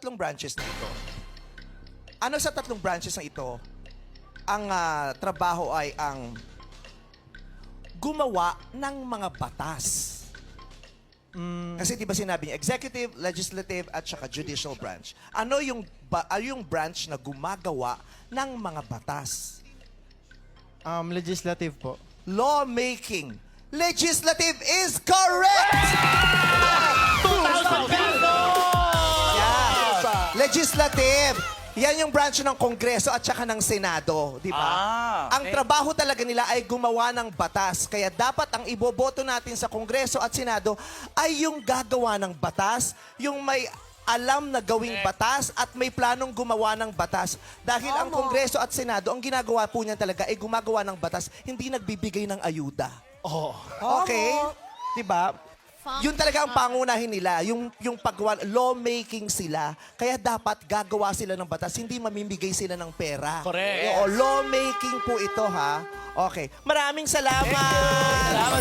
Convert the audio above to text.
tatlong branches na ito, ano sa tatlong branches na ito, ang trabaho ay ang gumawa ng mga batas? Kasi di ba sinabi niya, executive, legislative, at saka judicial branch. Ano yung branch na gumagawa ng mga batas? Legislative po. Lawmaking. Legislative is correct! Yeah. Legislative. Yan yung branch ng Kongreso at saka ng Senado, di ba? Ang trabaho talaga nila ay gumawa ng batas. Kaya dapat ang iboboto natin sa Kongreso at Senado ay yung gagawa ng batas, yung may alam na gawing batas at may planong gumawa ng batas. Dahil ang Kongreso at Senado, ang ginagawa po niyan talaga ay gumagawa ng batas, hindi nagbibigay ng ayuda. Okay? Diba? Yun talaga ang pangunahin nila, yung paggawa, lawmaking sila. Kaya dapat gagawa sila ng batas, hindi mamimigay sila ng pera. Correct. Oo, lawmaking po ito, ha? Okay. Maraming salamat! Salamat